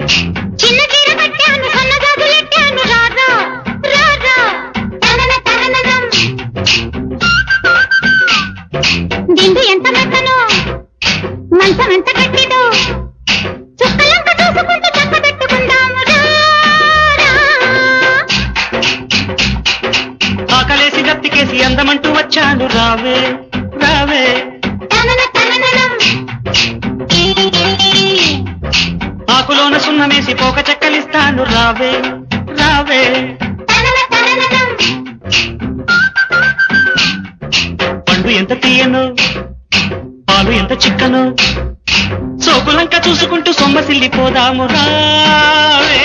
చిన్న చీర కట్టాను సన్న గాజులెట్టాను రారా రారా తనన తననం దిండు ఎంత మెత్తనో మంచం ఎంత గట్టిదో చుక్కలంక చూసుకుంటూ చక్క పెట్టుకుందాము ఆకలేసి గత్తికేసి అందమంటూ వచ్చాను రావే రావే ఆకులోన సున్నమేసి పోక చెక్కలిస్తాను రావే రావే పండు ఎంత తీయను పాలు ఎంత చిక్కను సోకులంక చూసుకుంటూ సొమ్మసిల్లిపోదాము రావే